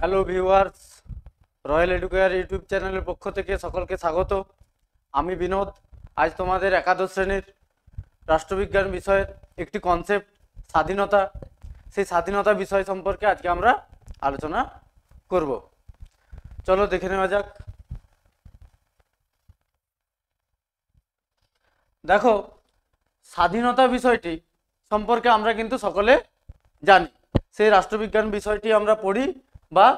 Hello viewers, royal educare YouTube চ্যানেলের পক্ষ থেকে সকলকে স্বাগত। আমি বিনোদ। আজ তোমাদের একাদশ শ্রেণীর রাষ্ট্রবিজ্ঞান বিষয়ের একটি কনসেপ্ট স্বাধীনতা, সেই স্বাধীনতা বিষয় সম্পর্কে আজকে আমরা আলোচনা করব। চলো দেখে নেওয়া যাক। দেখো, স্বাধীনতা বিষয়টি সম্পর্কে আমরা কিন্তু সকলে জানি, সেই রাষ্ট্রবিজ্ঞান বিষয়টি আমরা পড়ি বা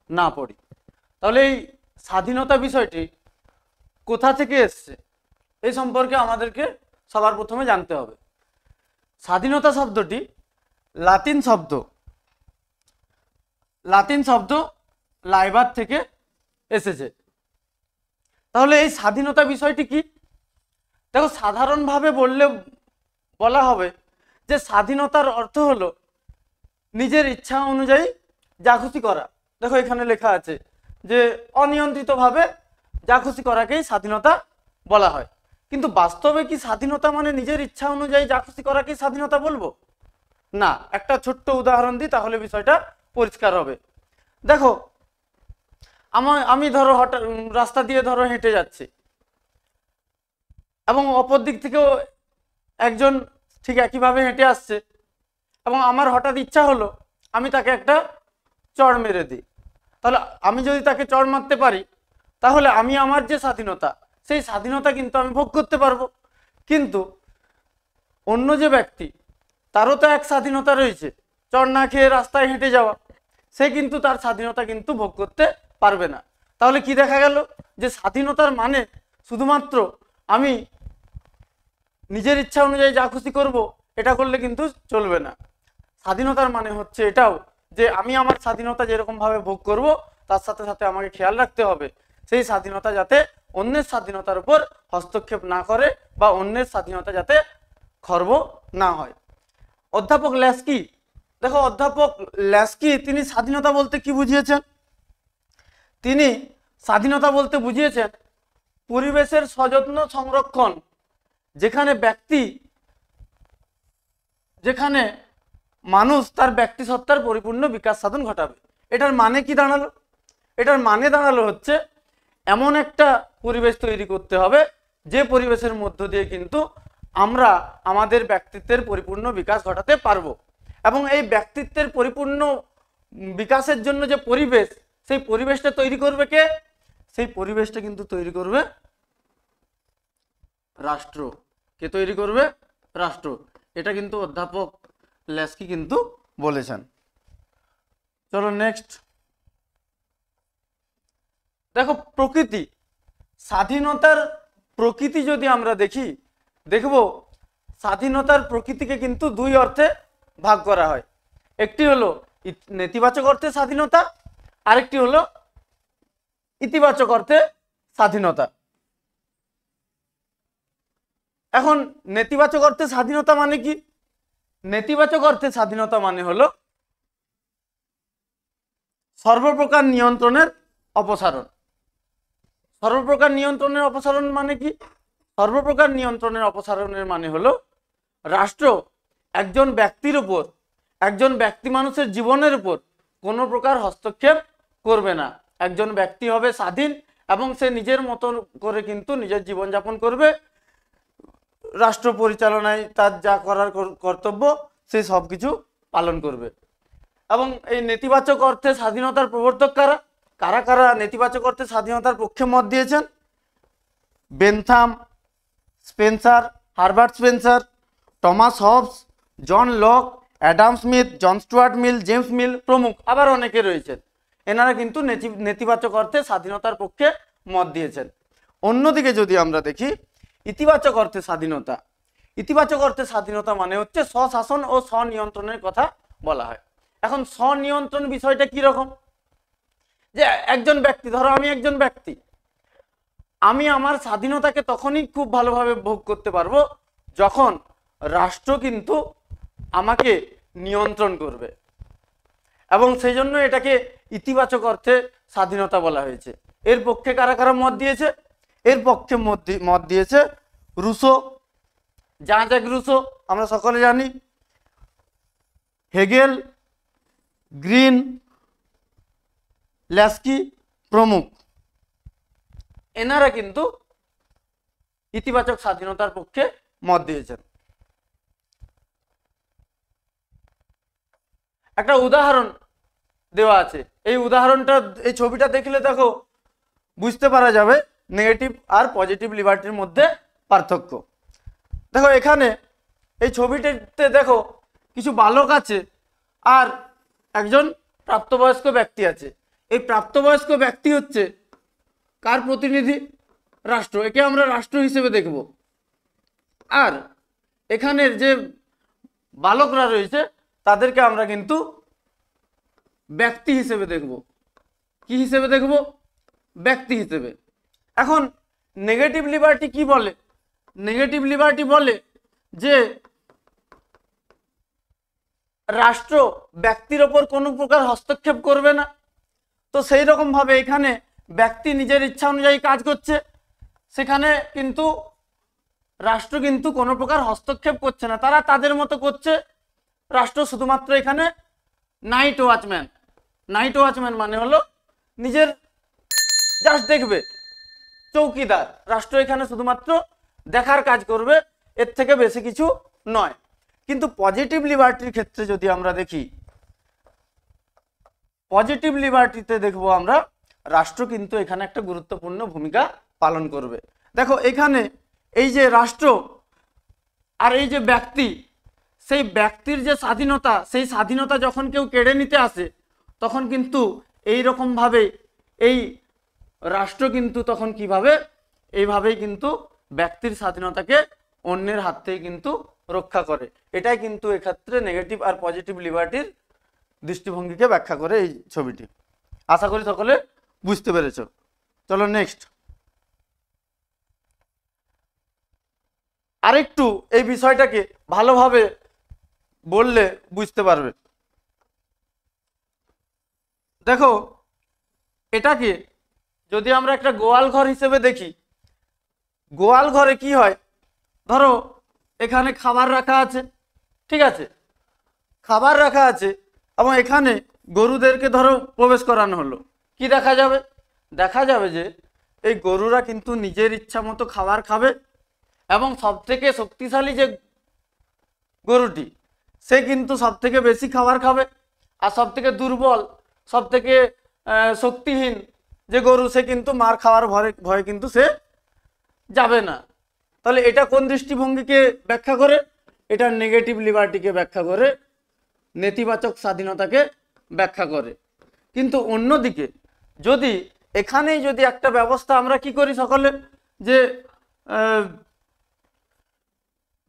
না পড়ি। তাহলে এই স্বাধীনতা বিষয়টি কোথা থেকে এসছে এই সম্পর্কে আমাদেরকে সবার প্রথমে জানতে হবে। স্বাধীনতা শব্দটি লাতিন শব্দ লাইবার থেকে এসেছে। তাহলে এই স্বাধীনতা বিষয়টি কি? দেখো, সাধারণভাবে বলা হবে যে স্বাধীনতার অর্থ হলো নিজের ইচ্ছা অনুযায়ী যা খুশি করা। দেখো, এখানে লেখা আছে যে অনিয়ন্ত্রিতভাবে যা খুশি করাকেই স্বাধীনতা বলা হয়। কিন্তু বাস্তবে কি স্বাধীনতা মানে নিজের ইচ্ছা অনুযায়ী যা খুশি করাকেই স্বাধীনতা বলবো? না। একটা ছোট্ট উদাহরণ দিই, তাহলে বিষয়টা পরিষ্কার হবে। দেখো, আমি ধরো হঠাৎ রাস্তা দিয়ে ধরো হেঁটে যাচ্ছি, এবং অপর দিক থেকেও একজন ঠিক একইভাবে হেঁটে আসছে, এবং আমার হঠাৎ ইচ্ছা হলো আমি তাকে একটা চড় মেরে দিই। তাহলে আমি যদি তাকে চড় মারতে পারি, তাহলে আমি আমার যে স্বাধীনতা, সেই স্বাধীনতা কিন্তু আমি ভোগ করতে পারবো। কিন্তু অন্য যে ব্যক্তি, তারও তো এক স্বাধীনতা রয়েছে, চড় না খেয়ে রাস্তায় হেঁটে যাওয়া, সে কিন্তু তার স্বাধীনতা কিন্তু ভোগ করতে পারবে না। তাহলে কি দেখা গেল যে স্বাধীনতার মানে শুধুমাত্র আমি নিজের ইচ্ছা অনুযায়ী যা খুশি করব, এটা করলে কিন্তু চলবে না। স্বাধীনতার মানে হচ্ছে এটাও যে আমি আমার স্বাধীনতা যেরকম ভাবে ভোগ করব, তার সাথে সাথে আমাকে খেয়াল রাখতে হবে সেই স্বাধীনতা যাতে অন্যের স্বাধীনতার উপর হস্তক্ষেপ না করে, বা অন্যের স্বাধীনতা যাতে খর্ব না হয়। অধ্যাপক ল্যাস্কি, দেখো অধ্যাপক ল্যাস্কি তিনি স্বাধীনতা বলতে কি বুঝিয়েছেন? তিনি স্বাধীনতা বলতে বুঝিয়েছেন পরিবেশের সযত্ন সংরক্ষণ, যেখানে মানুষ তার ব্যক্তিসত্তার পরিপূর্ণ বিকাশ সাধন ঘটাবে। এটার মানে কি দাঁড়ালো? এটার মানে দাঁড়ালো হচ্ছে এমন একটা পরিবেশ তৈরি করতে হবে যে পরিবেশের মধ্য দিয়ে কিন্তু আমরা আমাদের ব্যক্তিত্বের পরিপূর্ণ বিকাশ ঘটাতে পারবো। এবং এই ব্যক্তিত্বের পরিপূর্ণ বিকাশের জন্য যে পরিবেশ, সেই পরিবেশটা তৈরি করবে কে? সেই পরিবেশটা কিন্তু তৈরি করবে রাষ্ট্র। কে তৈরি করবে? রাষ্ট্র। এটা কিন্তু অধ্যাপক ল্যাস্কি কিন্তু বলেছেন। চলো নেক্সট। দেখো, প্রকৃতি, স্বাধীনতার প্রকৃতি যদি আমরা দেখব স্বাধীনতার প্রকৃতিকে কিন্তু দুই অর্থে ভাগ করা হয়। একটি হলো নেতিবাচক অর্থে স্বাধীনতা, আরেকটি হলো ইতিবাচক অর্থে স্বাধীনতা। এখন নেতিবাচক অর্থে স্বাধীনতা মানে কি? নেতিবাচক অর্থে স্বাধীনতা মানে হলো সর্বপ্রকার নিয়ন্ত্রণের অপসারণ। সর্বপ্রকার নিয়ন্ত্রণের অপসারণ মানে কি? সর্বপ্রকার নিয়ন্ত্রণের অপসারণের মানে হলো রাষ্ট্র একজন ব্যক্তির উপর, একজন ব্যক্তি মানুষের জীবনের উপর কোনো প্রকার হস্তক্ষেপ করবে না। একজন ব্যক্তি হবে স্বাধীন, এবং সে নিজের মতো করে কিন্তু নিজের জীবনযাপন করবে। রাষ্ট্র পরিচালনায় তার যা করার কর্তব্য সে সব কিছু পালন করবে। এবং এই নেতিবাচক অর্থে স্বাধীনতার প্রবর্তক কারা কারা নেতিবাচক অর্থে স্বাধীনতার পক্ষে মত দিয়েছেন? Bentham, Spencer, Herbert Spencer, Thomas Hobbes, John Locke, Adam Smith, John Stuart Mill, James Mill প্রমুখ, আবার অনেকে রয়েছেন। এনারা কিন্তু নেতিবাচক অর্থে স্বাধীনতার পক্ষে মত দিয়েছেন। অন্যদিকে যদি আমরা দেখি ইতিবাচক অর্থে স্বাধীনতা, ইতিবাচক অর্থে স্বাধীনতা মানে হচ্ছে স্বশাসন ও স্বনিয়ন্ত্রণের কথা বলা হয়। এখন স্বনিয়ন্ত্রণ বিষয়টা কি রকম? যে একজন ব্যক্তি, ধরো আমি একজন ব্যক্তি, আমি আমার স্বাধীনতাকে তখনই খুব ভালোভাবে ভোগ করতে পারবো যখন রাষ্ট্র কিন্তু আমাকে নিয়ন্ত্রণ করবে, এবং সেই জন্য এটাকে ইতিবাচক অর্থে স্বাধীনতা বলা হয়েছে। এর পক্ষে কারা কারা মত দিয়েছে? এর পক্ষে মত দিয়েছে রুসো, জাঁ-জ্যাক রুসো আমরা সকলে জানি, হেগেল, গ্রিন, ল্যাস্কি প্রমুখ এনারা কিন্তু ইতিবাচক স্বাধীনতার পক্ষে মত দিয়েছেন। একটা উদাহরণ দেওয়া আছে, এই উদাহরণটা, এই ছবিটা দেখলে দেখো বুঝতে পারা যাবে নেগেটিভ আর পজিটিভ লিবার্টির মধ্যে পার্থক্য। দেখো এখানে এই ছবিটিতে দেখো কিছু বালক আছে আর একজন প্রাপ্তবয়স্ক ব্যক্তি আছে। এই প্রাপ্তবয়স্ক ব্যক্তি হচ্ছে কার প্রতিনিধি? রাষ্ট্র, একে আমরা রাষ্ট্র হিসেবে দেখব। আর এখানের যে বালকরা রয়েছে তাদেরকে আমরা কিন্তু ব্যক্তি হিসেবে দেখব। কি হিসেবে দেখব? ব্যক্তি হিসেবে। এখন নেগেটিভ লিবার্টি কি বলে? নেগেটিভ লিবার্টি বলে যে রাষ্ট্র ব্যক্তির ওপর কোনো প্রকার হস্তক্ষেপ করবে না। তো সেই রকম ভাবে এখানে ব্যক্তি নিজের ইচ্ছা অনুযায়ী কাজ করছে, সেখানে কিন্তু রাষ্ট্র কিন্তু কোনো প্রকার হস্তক্ষেপ করছে না, তারা তাদের মতো করছে। রাষ্ট্র শুধুমাত্র এখানে নাইট ওয়াচম্যান। নাইট ওয়াচম্যান মানে হলো নিজের জাস্ট দেখবে, চৌকিদার। রাষ্ট্র এখানে শুধুমাত্র দেখার কাজ করবে, এর থেকে বেশি কিছু নয়। কিন্তু পজিটিভ লিবার্টির ক্ষেত্রে যদি আমরা দেখি, পজিটিভ লিবার্টিতে দেখবো আমরা রাষ্ট্র কিন্তু এখানে একটা গুরুত্বপূর্ণ ভূমিকা পালন করবে। দেখো এখানে এই যে রাষ্ট্র আর এই যে ব্যক্তি, সেই ব্যক্তির যে স্বাধীনতা, সেই স্বাধীনতা যখন কেউ কেড়ে নিতে আসে তখন কিন্তু এই রকম ভাবে এই রাষ্ট্র কিন্তু তখন কিভাবে এইভাবেই কিন্তু ব্যক্তির স্বাধীনতাকে অন্যের হাত থেকে কিন্তু রক্ষা করে। এটাই কিন্তু এক্ষেত্রে নেগেটিভ আর পজিটিভ লিবার্টির দৃষ্টিভঙ্গিকে ব্যাখ্যা করে এই ছবিটি। আশা করি সকলে বুঝতে পেরেছ। চলো নেক্সট আরেকটু এই বিষয়টাকে ভালোভাবে বললে বুঝতে পারবে। দেখো এটাকে যদি আমরা একটা গোয়াল ঘর হিসেবে দেখি, গোয়াল ঘরে কি হয়? ধরো এখানে খাবার রাখা আছে, ঠিক আছে, খাবার রাখা আছে এবং এখানে গরুদেরকে ধরো প্রবেশ করানো হলো। কি দেখা যাবে? দেখা যাবে যে এই গরুরা কিন্তু নিজের ইচ্ছা মতো খাবার খাবে এবং সবথেকে শক্তিশালী যে গরুটি সে কিন্তু সবথেকে বেশি খাবার খাবে, আর সবথেকে দুর্বল, সবথেকে শক্তিহীন যে গরু সে কিন্তু মার খাওয়ার ভয়ে কিন্তু সে যাবে না। তাহলে এটা কোন দৃষ্টিভঙ্গিকে ব্যাখ্যা করে? এটা নেগেটিভ লিবার্টিকে ব্যাখ্যা করে, নেতিবাচক স্বাধীনতাকে ব্যাখ্যা করে। কিন্তু অন্যদিকে যদি এখানেই যদি একটা ব্যবস্থা আমরা কি করি সকলে, যে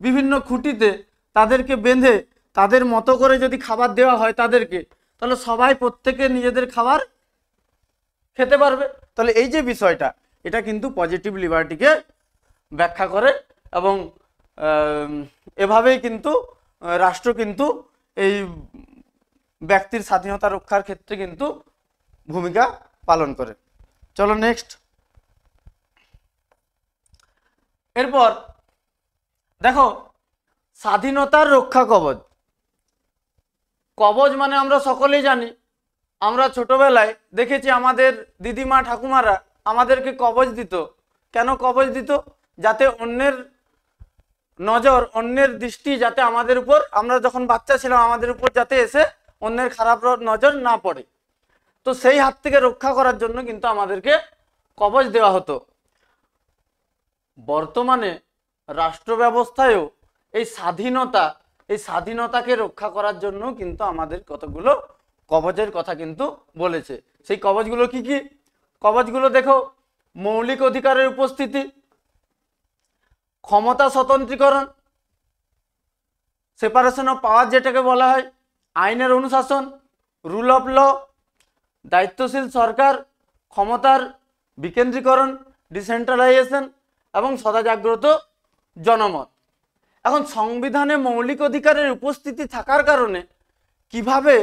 বিভিন্ন খুঁটিতে তাদেরকে বেঁধে তাদের মতো করে যদি খাবার দেওয়া হয় তাদেরকে, তাহলে সবাই প্রত্যেকে নিজেদের খাবার খেতে পারবে। তাহলে এই যে বিষয়টা, এটা কিন্তু পজিটিভ লিবার্টিকে ব্যাখ্যা করে এবং এভাবেই কিন্তু রাষ্ট্র কিন্তু এই ব্যক্তির স্বাধীনতা রক্ষার ক্ষেত্রে কিন্তু ভূমিকা পালন করে। চলো নেক্সট। এরপর দেখো স্বাধীনতার রক্ষা কবচ। কবচ মানে আমরা সকলেই জানি, আমরা ছোটবেলায় দেখেছি আমাদের দিদিমা ঠাকুমারা আমাদেরকে কবচ দিত। কেন কবচ দিত? যাতে অন্যের নজর, অন্যের দৃষ্টি যাতে আমাদের উপর, আমরা যখন বাচ্চা ছিলাম আমাদের উপর যাতে এসে অন্যের খারাপ নজর না পড়ে। তো সেই হাত থেকে রক্ষা করার জন্য কিন্তু আমাদেরকে কবচ দেওয়া হতো। বর্তমানে রাষ্ট্র ব্যবস্থায়ও এই স্বাধীনতাকে রক্ষা করার জন্য কিন্তু আমাদের কতগুলো কবচের কথা কিন্তু বলেছে। সেই কবচগুলো কি কি? কবচগুলো দেখো, মৌলিক অধিকারের উপস্থিতি, ক্ষমতা স্বতন্ত্রীকরণ, সেপারেশন অফ পাওয়ার যেটাকে বলা হয়, আইনের অনুশাসন, রুল অফ ল, দায়িত্বশীল সরকার, ক্ষমতার বিকেন্দ্রীকরণ, ডিসেন্ট্রালাইজেশন এবং সদাজাগ্রত জনমত। এখন সংবিধানে মৌলিক অধিকারের উপস্থিতি থাকার কারণে কিভাবে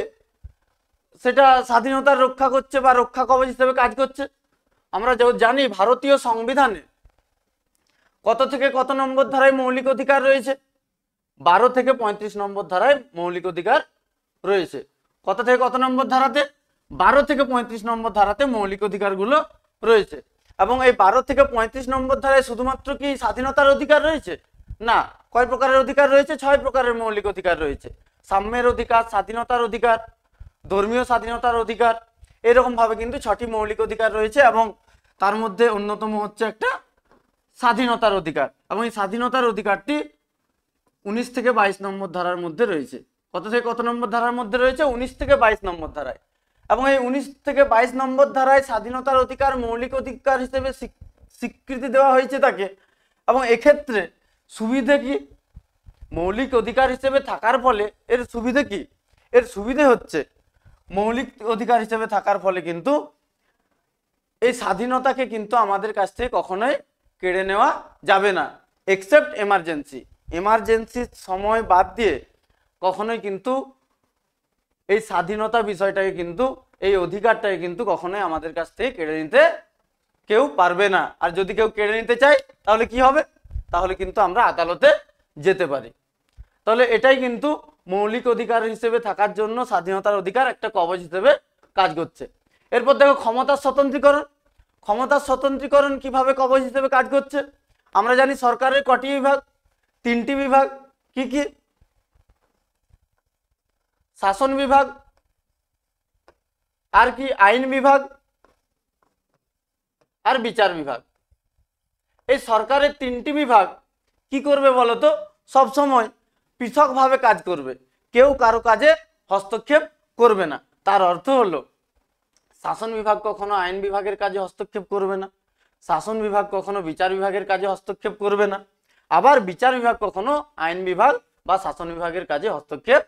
সেটা স্বাধীনতার রক্ষা করছে বা রক্ষা কবচ হিসেবে কাজ করছে? আমরা জানি ভারতীয় সংবিধানে কত থেকে কত নম্বর ধারায় মৌলিক অধিকার রয়েছে? 12 থেকে 35 নম্বর ধারায় মৌলিক অধিকার রয়েছে। কত থেকে কত নম্বর ধারাতে? 12 থেকে 35 নম্বর ধারাতে মৌলিক অধিকারগুলো রয়েছে। এবং এই 12 থেকে 35 নম্বর ধারায় শুধুমাত্র কি স্বাধীনতার অধিকার রয়েছে? না, কয় প্রকারের অধিকার রয়েছে? 6 প্রকারের মৌলিক অধিকার রয়েছে। সাম্যের অধিকার, স্বাধীনতার অধিকার, ধর্মীয় স্বাধীনতার অধিকার, এরকম ভাবে কিন্তু 6টি মৌলিক অধিকার রয়েছে। এবং তার মধ্যে অন্যতম হচ্ছে একটা স্বাধীনতার অধিকার। এবং এই স্বাধীনতার অধিকারটি 19 থেকে 22 নম্বর ধারার মধ্যে রয়েছে। কত থেকে কত নম্বর ধারার মধ্যে রয়েছে? 19 থেকে 22 নম্বর ধারায়। এবং এই 19 থেকে 22 নম্বর ধারায় স্বাধীনতার অধিকার মৌলিক অধিকার হিসেবে স্বীকৃতি দেওয়া হয়েছে তাকে। এবং এক্ষেত্রে সুবিধে কি? মৌলিক অধিকার হিসেবে থাকার ফলে এর সুবিধে কি? এর সুবিধে হচ্ছে মৌলিক অধিকার হিসেবে থাকার ফলে কিন্তু এই স্বাধীনতাকে কিন্তু আমাদের কাছ থেকে কখনোই কেড়ে নেওয়া যাবে না, এক্সেপ্ট এমার্জেন্সি। এমার্জেন্সির সময় বাদ দিয়ে কখনোই কিন্তু এই স্বাধীনতা বিষয়টাকে কিন্তু, এই অধিকারটাকে কিন্তু কখনোই আমাদের কাছ থেকে কেড়ে নিতে কেউ পারবে না। আর যদি কেউ কেড়ে নিতে চায় তাহলে কি হবে? তাহলে কিন্তু আমরা আদালতে যেতে পারি। তাহলে এটাই কিন্তু মৌলিক অধিকার হিসেবে থাকার জন্য স্বাধীনতার অধিকার একটা কবচ হিসেবে কাজ করছে। এরপর দেখো ক্ষমতার স্বতন্ত্রীকরণ। ক্ষমতার স্বতন্ত্রীকরণ কিভাবে কবচ হিসেবে কাজ করছে? আমরা জানি সরকারের কটি বিভাগ? 3টি বিভাগ। কি কি? শাসন বিভাগ, আর কি আইন বিভাগ, আর বিচার বিভাগ। এই সরকারের 3টি বিভাগ কি করবে বলতো? সব সময় পৃথকভাবে কাজ করবে, কেউ কারো কাজে হস্তক্ষেপ করবে না। তার অর্থ হলো শাসন বিভাগ কখনো আইন বিভাগের কাজে হস্তক্ষেপ করবে না, শাসন বিভাগ কখনো বিচার বিভাগের কাজে হস্তক্ষেপ করবে না, আবার বিচার বিভাগ কখনো আইন বিভাগ বা শাসন বিভাগের কাজে হস্তক্ষেপ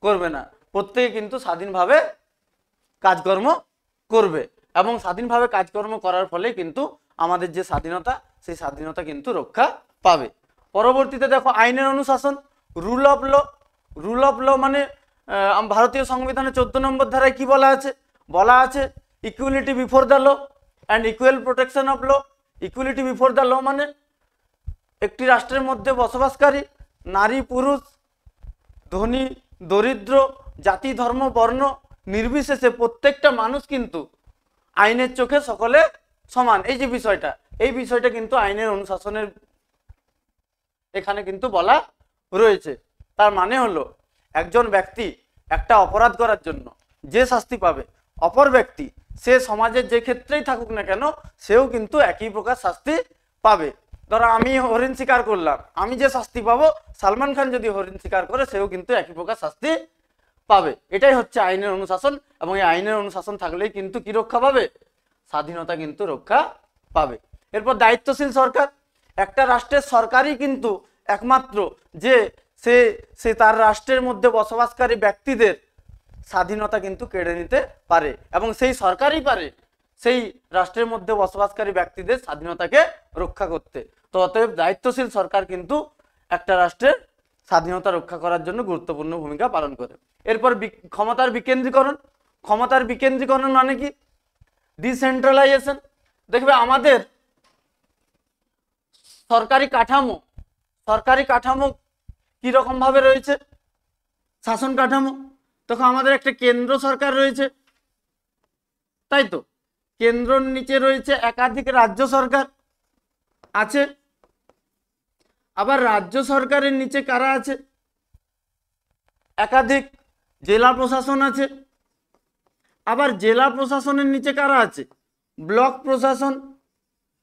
করবে না। প্রত্যেকে কিন্তু স্বাধীনভাবে কাজকর্ম করবে। এবং স্বাধীনভাবে কাজকর্ম করার ফলে কিন্তু আমাদের যে স্বাধীনতা, সেই স্বাধীনতা কিন্তু রক্ষা পাবে। পরবর্তীতে দেখো আইনের অনুশাসন, rule of law. Rule of law মানে ভারতীয় সংবিধানের 14 নম্বর ধারায় কি বলা আছে? বলা আছে equality before the law and equal protection of law. Equality before the law মানে একটি রাষ্ট্রের মধ্যে বসবাসকারী নারী পুরুষ, ধনী দরিদ্র, জাতি ধর্ম বর্ণ নির্বিশেষে প্রত্যেকটা মানুষ কিন্তু আইনের চোখে সকলে সমান। এই যে বিষয়টা, এই বিষয়টা কিন্তু আইনের অনুশাসনের এখানে কিন্তু বলা রয়েছে। তার মানে হলো একজন ব্যক্তি একটা অপরাধ করার জন্য যে শাস্তি পাবে, অপর ব্যক্তি সে সমাজের যে ক্ষেত্রেই থাকুক না কেন সেও কিন্তু একই প্রকার শাস্তি পাবে। ধরো আমি হরিণ শিকার করলাম, আমি যে শাস্তি পাবো, সালমান খান যদি হরিণ শিকার করে সেও কিন্তু একই প্রকার শাস্তি পাবে। এটাই হচ্ছে আইনের অনুশাসন। এবং এই আইনের অনুশাসন থাকলেই কিন্তু কি রক্ষা পাবে? স্বাধীনতা কিন্তু রক্ষা পাবে। এরপর দায়িত্বশীল সরকার। একটা রাষ্ট্রের সরকারই কিন্তু একমাত্র যে সে তার রাষ্ট্রের মধ্যে বসবাসকারী ব্যক্তিদের স্বাধীনতা কিন্তু কেড়ে নিতে পারে, এবং সেই সরকারই পারে সেই রাষ্ট্রের মধ্যে বসবাসকারী ব্যক্তিদের স্বাধীনতাকে রক্ষা করতে। তো অতএব দায়িত্বশীল সরকার কিন্তু একটা রাষ্ট্রের স্বাধীনতা রক্ষা করার জন্য গুরুত্বপূর্ণ ভূমিকা পালন করে। এরপর ক্ষমতার বিকেন্দ্রীকরণ। ক্ষমতার বিকেন্দ্রীকরণ মানে কি? ডিসেন্ট্রালাইজেশন। দেখবে আমাদের সরকারি কাঠামো কি রকম ভাবে রয়েছে? শাসন কাঠামো। তখন আমাদের একটা কেন্দ্র সরকার রয়েছে, তাই তো? কেন্দ্রের নিচে রয়েছে একাধিক রাজ্য সরকার আছে। আবার রাজ্য সরকারের নিচে কারা আছে? একাধিক জেলা প্রশাসন আছে। আবার জেলা প্রশাসনের নিচে কারা আছে? ব্লক প্রশাসন।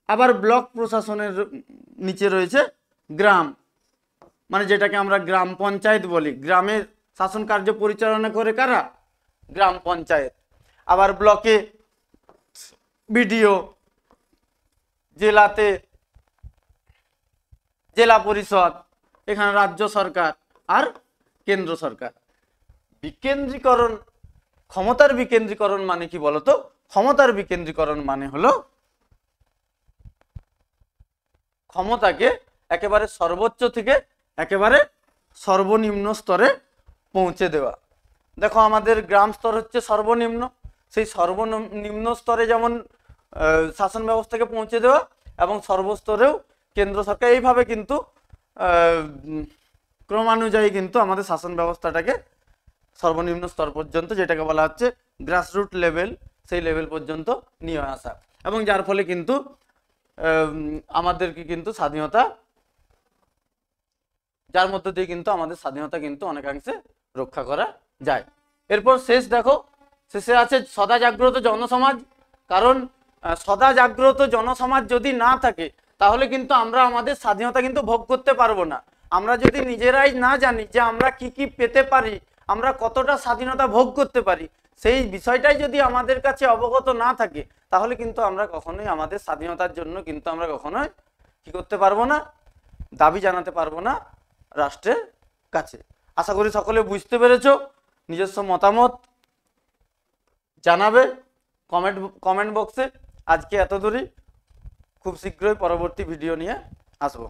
আবার ব্লক প্রশাসনের নিচে রয়েছে গ্রাম, মানে যেটাকে আমরা গ্রাম পঞ্চায়েত বলি। গ্রামের শাসন কার্য পরিচালনা করে কারা? গ্রাম পঞ্চায়েত। আবার ব্লকে বিডিও, জেলাতে জেলা পরিষদ, এখানে রাজ্য সরকার আর কেন্দ্র সরকার। বিকেন্দ্রীকরণ, ক্ষমতার বিকেন্দ্রীকরণ মানে কি বলতো? ক্ষমতার বিকেন্দ্রীকরণ মানে হলো ক্ষমতাকে একেবারে সর্বোচ্চ থেকে একেবারে সর্বনিম্ন স্তরে পৌঁছে দেওয়া। দেখো আমাদের গ্রাম স্তর হচ্ছে সর্বনিম্ন, সেই সর্বনিম্ন স্তরে যেমন শাসন ব্যবস্থাকে পৌঁছে দেওয়া, এবং সর্বস্তরেও কেন্দ্র সরকার, এইভাবে কিন্তু ক্রমানুযায়ী কিন্তু আমাদের শাসন ব্যবস্থাটাকে সর্বনিম্ন স্তর পর্যন্ত, যেটাকে বলা হচ্ছে গ্রাসরুট লেভেল, সেই লেভেল পর্যন্ত নিয়ে আসা, এবং যার ফলে কিন্তু আমাদেরকে কিন্তু স্বাধীনতা, যার মধ্য দিয়ে কিন্তু আমাদের স্বাধীনতা কিন্তু অনেকাংশে রক্ষা করা যায়। এরপর শেষ দেখো, শেষে আছে সদা জাগ্রত জনসমাজ। কারণ সদা জাগ্রত জনসমাজ যদি না থাকে তাহলে কিন্তু আমরা আমাদের স্বাধীনতা কিন্তু ভোগ করতে পারবো না। আমরা যদি নিজেরাই না জানি যে আমরা কি কি পেতে পারি, আমরা কতটা স্বাধীনতা ভোগ করতে পারি, সেই বিষয়টাই যদি আমাদের কাছে অবগত না থাকে তাহলে কিন্তু আমরা কখনোই আমাদের স্বাধীনতার জন্য কিন্তু আমরা কখনোই কি করতে পারবো না, দাবি জানাতে পারবো না রাষ্ট্রের কাছে। আশা করি সকলে বুঝতে পেরেছো। নিজস্ব মতামত জানাবে কমেন্ট বক্সে। আজকে এত দূরই, খুব শীঘ্রই পরবর্তী ভিডিও নিয়ে আসবো।